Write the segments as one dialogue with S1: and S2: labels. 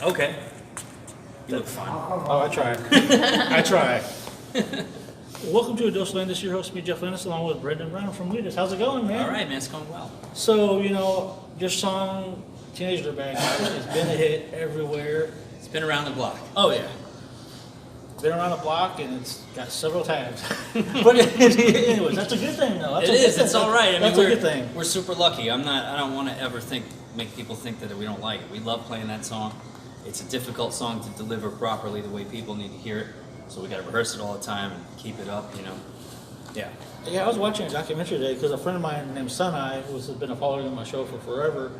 S1: Okay. You look fun.
S2: Oh, I try. I try. Welcome to A Dose of Landis, your host, me, Jeff Landis, along with Brendan Brown from wheatus. How's it going, man?
S1: All right, man. It's going well.
S2: So, your song, Teenager Bag, it's been a hit everywhere.
S1: It's been around the block.
S2: Oh, yeah. It's been around the block, and it's got several tags. But anyways, that's a good thing, though. That's
S1: It's all right. I mean,
S2: that's a good thing.
S1: We're super lucky. I don't want to ever make people think that we don't like it. We love playing that song. It's a difficult song to deliver properly the way people need to hear it. So we got to rehearse it all the time and keep it up, Yeah.
S2: Yeah, I was watching a documentary today because a friend of mine named Sunai, who's been a follower of my show for forever,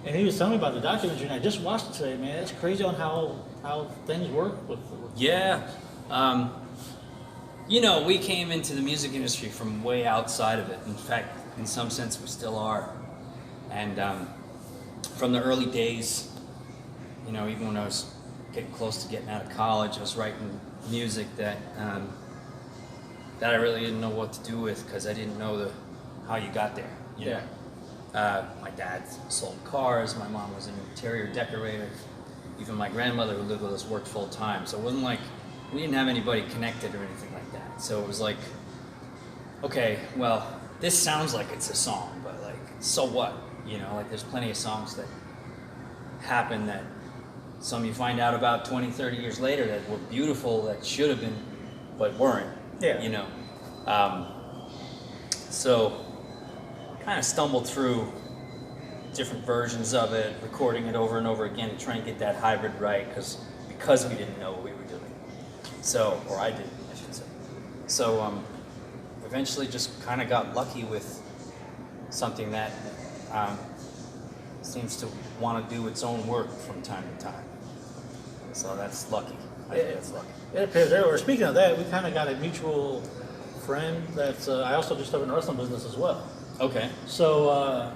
S2: and he was telling me about the documentary, and I just watched it today, man. It's crazy on how things work with
S1: Yeah. We came into the music industry from way outside of it. In fact, in some sense, we still are. And from the early days, even when I was getting close to getting out of college, I was writing music that I really didn't know what to do with because I didn't know how you got there.
S2: Yeah.
S1: My dad sold cars. My mom was an interior decorator. Even my grandmother who lived with us worked full time. So it wasn't like we didn't have anybody connected or anything like that. So it was like, okay, well, this sounds like it's a song, but so what? There's plenty of songs that happen that some you find out about 20, 30 years later that were beautiful, that should have been, but weren't.
S2: Yeah.
S1: So kind of stumbled through different versions of it, recording it over and over again to try and get that hybrid right, because we didn't know what we were doing. So, or I didn't, I should say. So eventually just kind of got lucky with something that seems to want to do its own work from time to time. So that's lucky. I think that's lucky.
S2: It appears everywhere. Speaking of that, we kind of got a mutual friend that's, I also just have in the wrestling business as well.
S1: Okay.
S2: So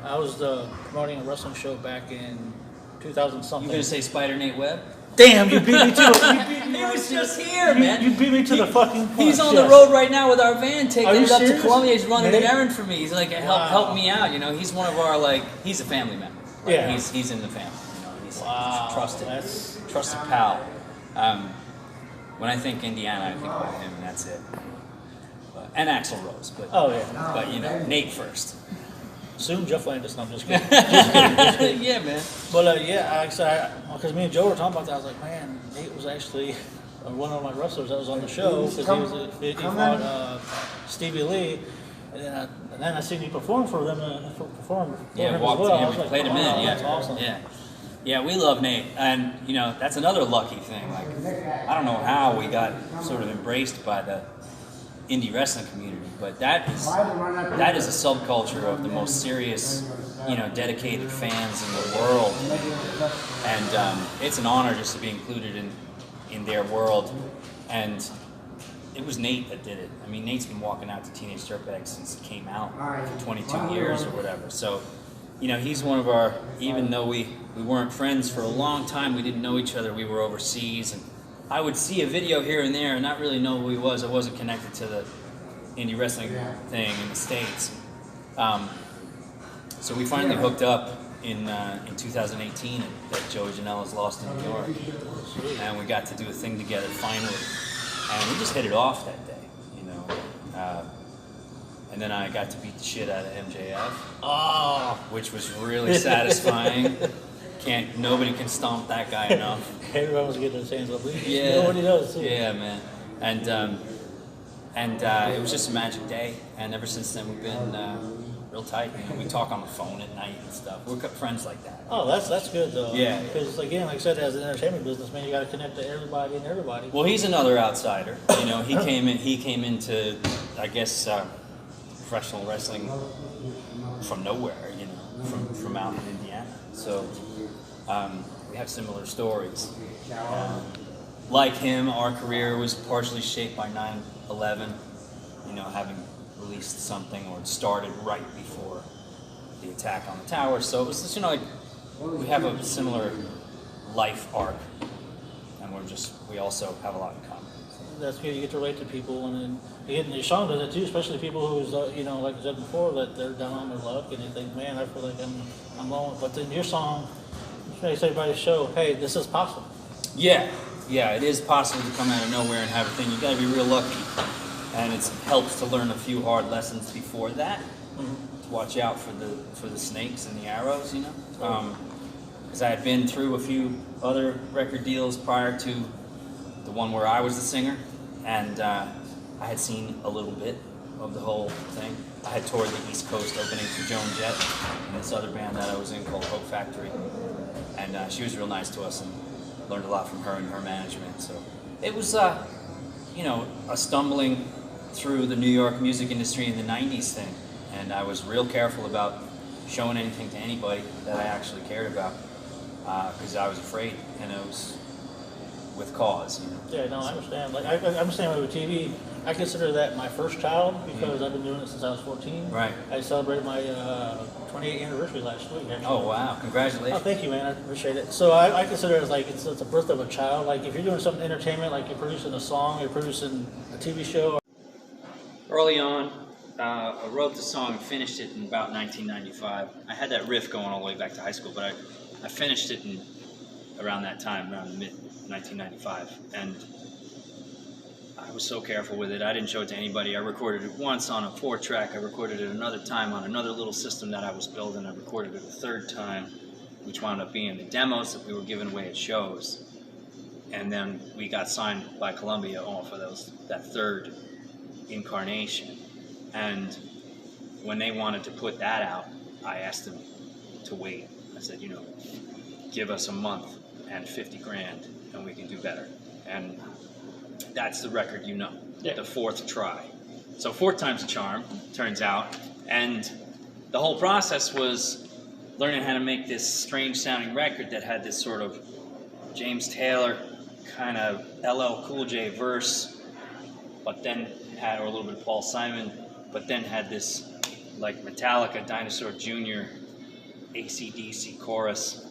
S2: I was promoting a wrestling show back in 2000-something.
S1: You gonna say Spider Nate Webb?
S2: Damn, you beat me to it.
S1: He was just here, man.
S2: You beat me to the fucking punch.
S1: He's on the road right now with our van, taking it up
S2: serious?
S1: to Columbia. He's running an errand for me. He's like, help me out. He's one of our he's a family member.
S2: Yeah.
S1: He's in the family. He's trusted,
S2: That's
S1: trusted pal. When I think Indiana, I think about him, and that's it. And Axl Rose, but Nate first.
S2: Soon Jeff Landis. No, I'm just kidding. Just kidding.
S1: Yeah, man.
S2: But like I said, because me and Joe were talking about that, I was like, man, Nate was actually one of my wrestlers that was on the show because he fought Stevie Lee, and then I seen you perform for them.
S1: Yeah,
S2: him
S1: walked
S2: as well.
S1: in,
S2: I was
S1: we
S2: like,
S1: played him in. Yeah,
S2: that's awesome.
S1: Yeah, we love Nate, and that's another lucky thing. I don't know how we got sort of embraced by the indie wrestling community, but that is a subculture of the most serious, dedicated fans in the world, and it's an honor just to be included in their world. And it was Nate that did it. I mean, Nate's been walking out to Teenage Dirtbag since it came out for 22 years or whatever. So, he's one of our. Even though we weren't friends for a long time, we didn't know each other. We were overseas, and I would see a video here and there and not really know who he was. I wasn't connected to the indie wrestling thing in the States. So we finally hooked up in 2018 at Joey Janela's Lost in New York. And we got to do a thing together finally. And we just hit it off that day, and then I got to beat the shit out of MJF, which was really satisfying. Nobody can stomp that guy enough.
S2: Everyone was getting his hands up.
S1: Yeah.
S2: You know what he does, too.
S1: Yeah, man. And it was just a magic day. And ever since then, we've been real tight. We talk on the phone at night and stuff. We're friends like that.
S2: Oh, that's good, though.
S1: Yeah.
S2: Because, again, like I said, as an entertainment business, man, you got to connect to everybody and everybody.
S1: Well, he's another outsider. He came into, I guess, professional wrestling from nowhere, from out in Indiana. So we have similar stories. Like him, our career was partially shaped by 9/11, having released something or it started right before the attack on the tower. So it was just, we have a similar life arc, and we also have a lot in common.
S2: That's good. You get to relate to people, and then again, your song does it too. Especially people who's like I said before, that they're down on their luck and they think, man, I feel like I'm alone. But then your song makes everybody show, hey, this is possible.
S1: Yeah, it is possible to come out of nowhere and have a thing. You got to be real lucky, and it helps to learn a few hard lessons before that. To watch out for the snakes and the arrows, you know. Because I had been through a few other record deals prior to the one where I was the singer, and I had seen a little bit of the whole thing. I had toured the East Coast opening for Joan Jett and this other band that I was in called Hope Factory, and she was real nice to us and learned a lot from her and her management. So it was, you know, a stumbling through the New York music industry in the 90s thing, and I was real careful about showing anything to anybody that I actually cared about, because I was afraid, and it was with cause, you know.
S2: Yeah, no, I understand. Like I understand with TV, I consider that my first child because I've been doing it since I was 14.
S1: Right.
S2: I celebrated my 28th anniversary last week, actually.
S1: Oh, wow. Congratulations.
S2: Oh, thank you, man. I appreciate it. So I consider it as like it's a birth of a child. Like if you're doing something entertainment, like you're producing a song, you're producing a TV show.
S1: Early on, I wrote the song and finished it in about 1995. I had that riff going all the way back to high school, but I finished it in around that time, around mid-1995. And I was so careful with it. I didn't show it to anybody. I recorded it once on a 4-track. I recorded it another time on another little system that I was building. I recorded it a third time, which wound up being the demos that we were giving away at shows. And then we got signed by Columbia for that third incarnation. And when they wanted to put that out, I asked them to wait. I said, you know, give us a month and 50 grand and we can do better. And that's the record, you know, the 4th try. So 4th time's a charm, turns out. And the whole process was learning how to make this strange sounding record that had this sort of James Taylor kind of LL Cool J verse, but then had, or a little bit of Paul Simon, but then had this like Metallica, Dinosaur Jr., AC/DC chorus,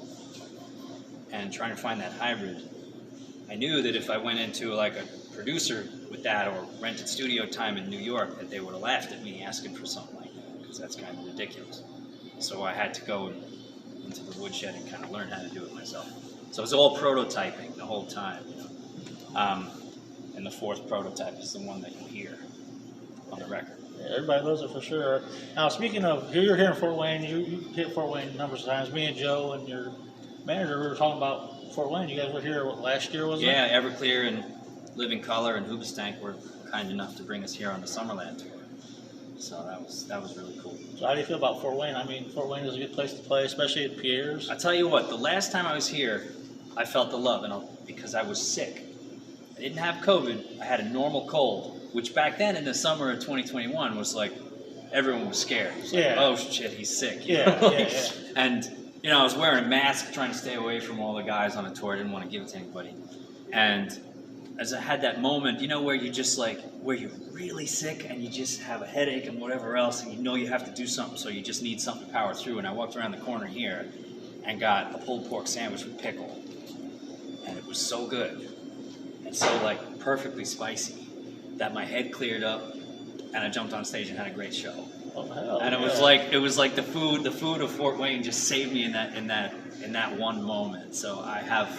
S1: and trying to find that hybrid. I knew that if I went into like a producer with that or rented studio time in New York, that they would have laughed at me asking for something like that, because that's kind of ridiculous. So I had to go into the woodshed and kind of learn how to do it myself. So it was all prototyping the whole time, you know. And the 4th prototype is the one that you hear on the record.
S2: Yeah, everybody loves it for sure. Now, speaking of, you're here in Fort Wayne. You hit Fort Wayne numbers of times. Me and Joe and your manager, we were talking about Fort Wayne. You guys were here, what, last year, was it?
S1: Yeah, Everclear and Living Color and Hoobastank were kind enough to bring us here on the Summerland tour. So that was really cool.
S2: So how do you feel about Fort Wayne? I mean, Fort Wayne is a good place to play, especially at Pierre's.
S1: I tell you what, the last time I was here, I felt the love, because I was sick. I didn't have COVID. I had a normal cold, which back then in the summer of 2021 was like, everyone was scared. It was like, oh shit, he's sick. You know?
S2: Yeah.
S1: And, you know, I was wearing a mask, trying to stay away from all the guys on the tour. I didn't want to give it to anybody. And as I had that moment, you know, where you just like, where you're really sick and you just have a headache and whatever else, and you know you have to do something, so you just need something to power through. And I walked around the corner here and got a pulled pork sandwich with pickle. And it was so good and so like perfectly spicy that my head cleared up, and I jumped on stage and had a great show.
S2: Oh, hell,
S1: and it was like the food of Fort Wayne just saved me in that one moment. So I have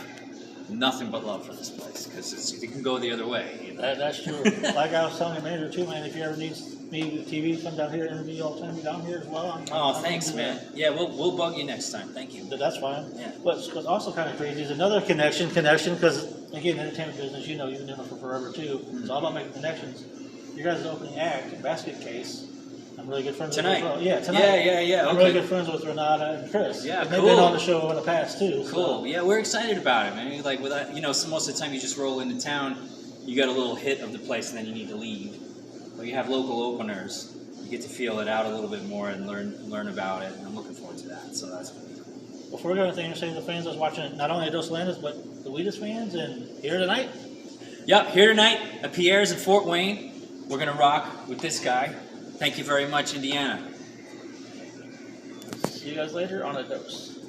S1: nothing but love for this place, because it can go the other way. You know?
S2: That's true. Like I was telling your manager too, man, if you ever need me with TV, come down here, interview you all the time, be down here as well.
S1: Thanks, man. Yeah, we'll bug you next time. Thank you.
S2: That's fine.
S1: Yeah.
S2: What's also kind of crazy is another connection, because again, entertainment business, you know, you've been doing it for forever too. Mm-hmm. It's all about making connections. You guys' opening act, Basket Case, I'm really good friends
S1: tonight.
S2: with as well. Yeah, tonight.
S1: Yeah.
S2: I'm really good friends with Renata and Chris.
S1: Yeah,
S2: They've been on the show in the past too.
S1: Cool.
S2: So.
S1: Yeah, we're excited about it, man. Like so most of the time you just roll into town, you got a little hit of the place, and then you need to leave. But you have local openers, you get to feel it out a little bit more and learn about it, and I'm looking forward to that. So that's really cool.
S2: Before we go, anything to say to the fans that's watching, not only Dos Landis, but the wheatus fans, and here tonight?
S1: Yep, here tonight at Pierre's in Fort Wayne. We're going to rock with this guy. Thank you very much, Indiana.
S2: See you guys later on a dose.